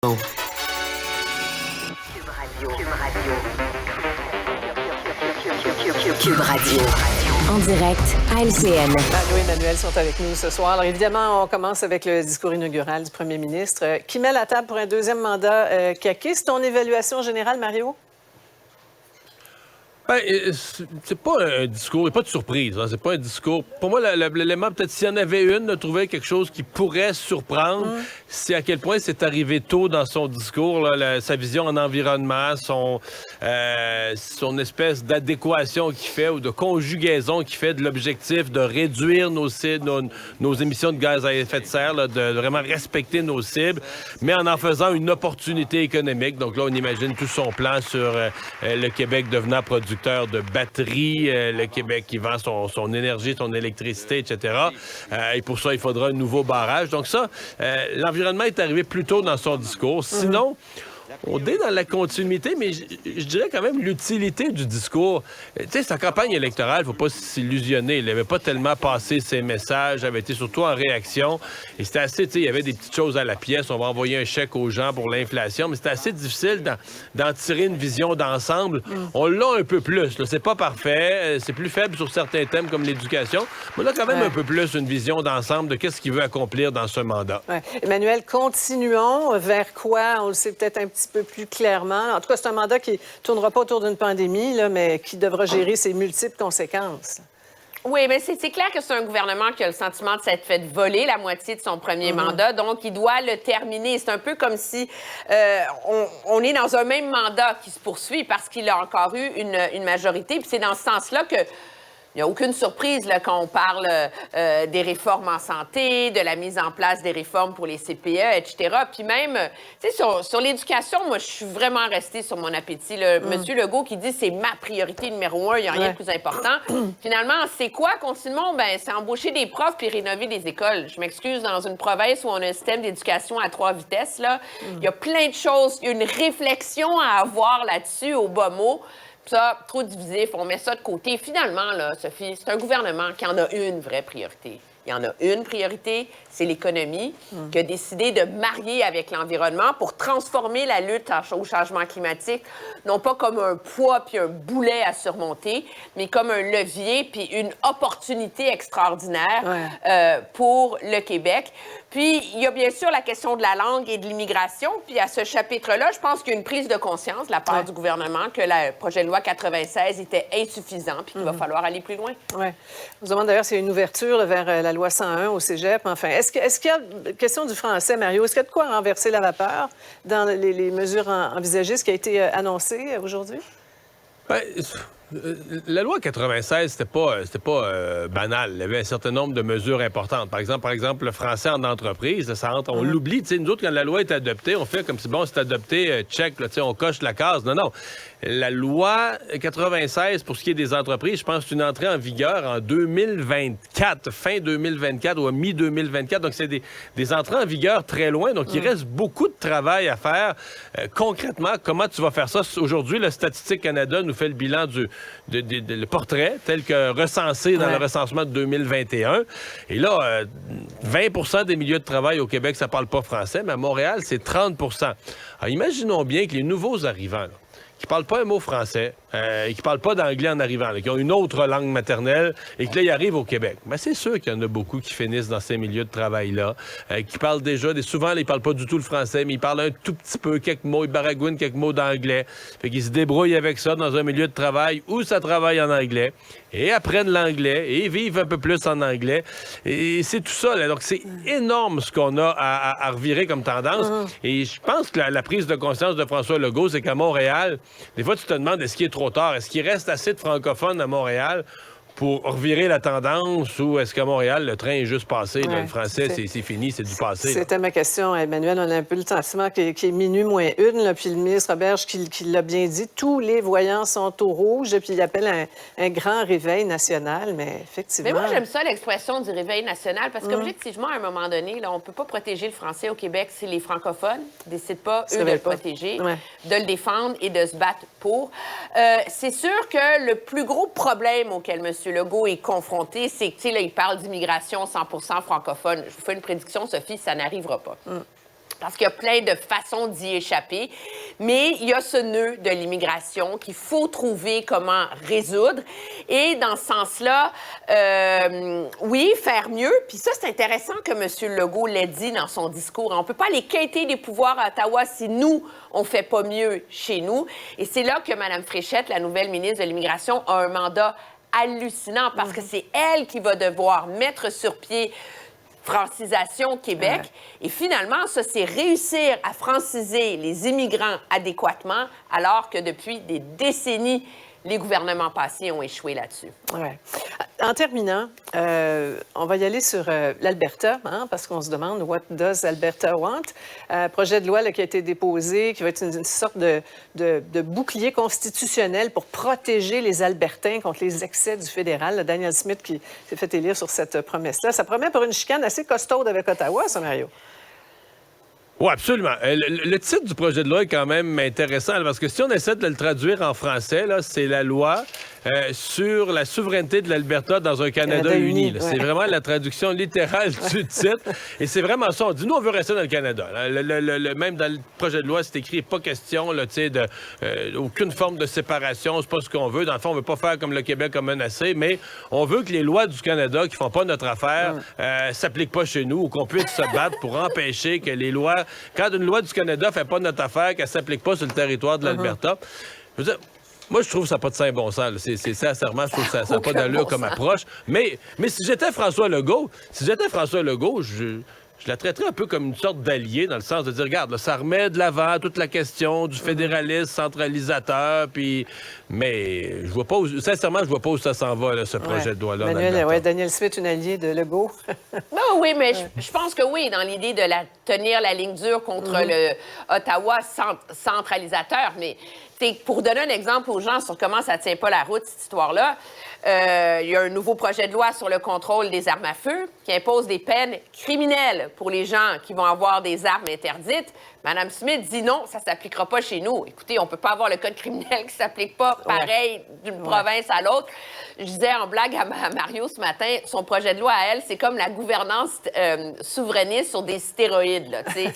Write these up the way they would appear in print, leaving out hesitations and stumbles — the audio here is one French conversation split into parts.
Cube Radio. En direct à LCN. Mario et Emmanuel sont avec nous ce soir. Alors évidemment, on commence avec le discours inaugural du premier ministre qui met la table pour un deuxième mandat caquiste. Ton évaluation générale, Mario? Ben, c'est pas un discours, il n'y a pas de surprise. Hein, c'est pas un discours. Pour moi, l'élément, peut-être s'il y en avait une, de trouver quelque chose qui pourrait surprendre, c'est à quel point c'est arrivé tôt dans son discours, là, sa vision en environnement, son espèce d'adéquation qu'il fait ou de conjugaison qu'il fait de l'objectif de réduire nos émissions de gaz à effet de serre, là, de vraiment respecter nos cibles, mais en faisant une opportunité économique. Donc là, on imagine tout son plan sur le Québec devenant producteur de batteries, le Québec qui vend son énergie, son électricité, etc. Et pour ça, il faudra un nouveau barrage. Donc ça, l'environnement est arrivé plus tôt dans son discours. Sinon, on est dans la continuité, mais je dirais quand même l'utilité du discours. Tu sais, sa campagne électorale, il ne faut pas s'illusionner. Il n'avait pas tellement passé ses messages, avait été surtout en réaction. Et c'était assez, tu sais, il y avait des petites choses à la pièce. On va envoyer un chèque aux gens pour l'inflation, mais c'était assez difficile d'en tirer une vision d'ensemble. On l'a un peu plus. Là. C'est pas parfait. C'est plus faible sur certains thèmes comme l'éducation. Mais on a quand même un peu plus une vision d'ensemble de qu'est-ce qu'il veut accomplir dans ce mandat. Ouais. Emmanuel, continuons vers quoi? On le sait peut-être un petit peu plus clairement. En tout cas, c'est un mandat qui ne tournera pas autour d'une pandémie, là, mais qui devra gérer ses multiples conséquences. Oui, mais c'est clair que c'est un gouvernement qui a le sentiment de s'être fait voler la moitié de son premier mandat, donc il doit le terminer. C'est un peu comme si on est dans un même mandat qui se poursuit parce qu'il a encore eu une majorité. Puis c'est dans ce sens-là que il n'y a aucune surprise là, quand on parle des réformes en santé, de la mise en place des réformes pour les CPE, etc. Puis même, tu sais, sur l'éducation, moi, je suis vraiment restée sur mon appétit. Monsieur Legault qui dit c'est ma priorité numéro 1, il n'y a rien de plus important. Finalement, c'est quoi, continuons? Ben, c'est embaucher des profs puis rénover des écoles. Je m'excuse, dans une province où on a un système d'éducation à 3 vitesses, là, il y a plein de choses, une réflexion à avoir là-dessus au bas mot. Ça, trop divisif, on met ça de côté. Finalement, là, Sophie, c'est un gouvernement qui en a une vraie priorité. Il y en a une priorité, c'est l'économie, qui a décidé de marier avec l'environnement pour transformer la lutte au changement climatique, non pas comme un poids puis un boulet à surmonter, mais comme un levier puis une opportunité extraordinaire pour le Québec. Puis, il y a bien sûr la question de la langue et de l'immigration. Puis, à ce chapitre-là, je pense qu'il y a une prise de conscience de la part du gouvernement que le projet de loi 96 était insuffisant puis qu'il va falloir aller plus loin. Oui. On se demande d'ailleurs s'il y a une ouverture là, vers la loi 101 au cégep. Enfin, est-ce qu'il y a, question du français, Mario, est-ce qu'il y a de quoi renverser la vapeur dans les mesures envisagées, ce qui a été annoncé aujourd'hui? Ben, la loi 96, c'était pas banal. Il y avait un certain nombre de mesures importantes. Par exemple, le français en entreprise, ça rentre, on l'oublie. Nous autres, quand la loi est adoptée, on fait comme si, bon, c'est adopté, check, là, on coche la case. Non. La loi 96, pour ce qui est des entreprises, je pense que c'est une entrée en vigueur en 2024, fin 2024 ou mi-2024. Donc, c'est des entrées en vigueur très loin. Donc, il reste beaucoup de travail à faire. Concrètement, comment tu vas faire ça? Aujourd'hui, le Statistique Canada nous fait le bilan le portrait tel que recensé dans le recensement de 2021. Et là, 20 des milieux de travail au Québec, ça parle pas français, mais à Montréal, c'est 30 Alors, imaginons bien que les nouveaux arrivants, là, qui parlent pas un mot français, et qui parlent pas d'anglais en arrivant, là, qui ont une autre langue maternelle, et que là, ils arrivent au Québec. Mais c'est sûr qu'il y en a beaucoup qui finissent dans ces milieux de travail-là, qui parlent déjà, souvent, là, ils parlent pas du tout le français, mais ils parlent un tout petit peu, quelques mots, ils baragouinent quelques mots d'anglais. Fait qu'ils se débrouillent avec ça dans un milieu de travail où ça travaille en anglais, et apprennent l'anglais, et vivent un peu plus en anglais. Et c'est tout ça, là. Donc, c'est énorme ce qu'on a à revirer comme tendance. Et je pense que la prise de conscience de François Legault, c'est qu'à Montréal, des fois, tu te demandes, est-ce qu'il est trop tard? Est-ce qu'il reste assez de francophones à Montréal pour revirer la tendance ou est-ce qu'à Montréal, le train est juste passé? Là, le français, c'est fini, c'est du passé. C'était ma question, Emmanuel. On a un peu le sentiment qu'il est minuit moins une, là, puis le ministre Roberge qui l'a bien dit, tous les voyants sont au rouge, puis il appelle un grand réveil national, mais effectivement... Mais moi, j'aime ça, l'expression du réveil national, parce qu'objectivement, à un moment donné, là, on ne peut pas protéger le français au Québec si les francophones ne décident pas, eux, de le protéger, de le défendre et de se battre pour. C'est sûr que le plus gros problème auquel M. Legault est confronté, c'est que, tu sais, là, il parle d'immigration 100% francophone. Je vous fais une prédiction, Sophie, ça n'arrivera pas. parce qu'il y a plein de façons d'y échapper. Mais il y a ce nœud de l'immigration qu'il faut trouver comment résoudre. Et dans ce sens-là, oui, faire mieux. Puis ça, c'est intéressant que M. Legault l'ait dit dans son discours. On ne peut pas aller quêter des pouvoirs à Ottawa si nous, on ne fait pas mieux chez nous. Et c'est là que Mme Fréchette, la nouvelle ministre de l'Immigration, a un mandat hallucinant parce que c'est elle qui va devoir mettre sur pied francisation Québec. Et finalement, ça, c'est réussir à franciser les immigrants adéquatement, alors que depuis des décennies, les gouvernements passés ont échoué là-dessus. Ouais. En terminant, on va y aller sur l'Alberta, hein, parce qu'on se demande « What does Alberta want? » Projet de loi là, qui a été déposé, qui va être une sorte de bouclier constitutionnel pour protéger les Albertains contre les excès du fédéral. Là, Daniel Smith qui s'est fait élire sur cette promesse-là. Ça promet pour une chicane assez costaude avec Ottawa, ça, Mario. Oui, absolument. Le titre du projet de loi est quand même intéressant, parce que si on essaie de le traduire en français, là, c'est la loi sur la souveraineté de l'Alberta dans un Canada uni. Ouais. C'est vraiment la traduction littérale du titre. Et c'est vraiment ça. On dit, nous, on veut rester dans le Canada. Même dans le projet de loi, c'est écrit, pas question là, aucune forme de séparation. C'est pas ce qu'on veut. Dans le fond, on veut pas faire comme le Québec a menacé, mais on veut que les lois du Canada qui font pas notre affaire s'appliquent pas chez nous, ou qu'on puisse se battre pour empêcher que les lois... Quand une loi du Canada fait pas notre affaire, qu'elle s'applique pas sur le territoire de l'Alberta... Je veux dire, moi, je trouve que ça n'a pas de saint bon sens. C'est sincèrement, je trouve que ça n'a pas d'allure comme approche. Mais si j'étais François Legault, je la traiterais un peu comme une sorte d'allié, dans le sens de dire, regarde, là, ça remet de l'avant toute la question du fédéralisme centralisateur, puis... Mais je vois pas sincèrement, je vois pas où ça s'en va, là, ce projet de loi-là. Manuel, Daniel Smith, une alliée de Legault. Oui, mais je pense que oui, dans l'idée de tenir la ligne dure contre le Ottawa centralisateur, mais... Pour donner un exemple aux gens sur comment ça ne tient pas la route, cette histoire-là, il y a un nouveau projet de loi sur le contrôle des armes à feu qui impose des peines criminelles pour les gens qui vont avoir des armes interdites. Mme Smith dit non, ça ne s'appliquera pas chez nous. Écoutez, on ne peut pas avoir le code criminel qui ne s'applique pas pareil d'une province à l'autre. Je disais en blague à Mario ce matin, son projet de loi à elle, c'est comme la gouvernance souverainiste sur des stéroïdes, là, tu sais.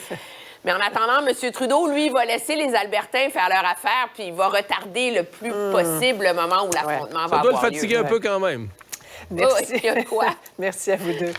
Mais en attendant, M. Trudeau, lui, va laisser les Albertains faire leur affaire, puis il va retarder le plus possible le moment où l'affrontement va avoir lieu. Ça doit le fatiguer un peu quand même. Merci. Oh, il y a quoi? Merci à vous deux.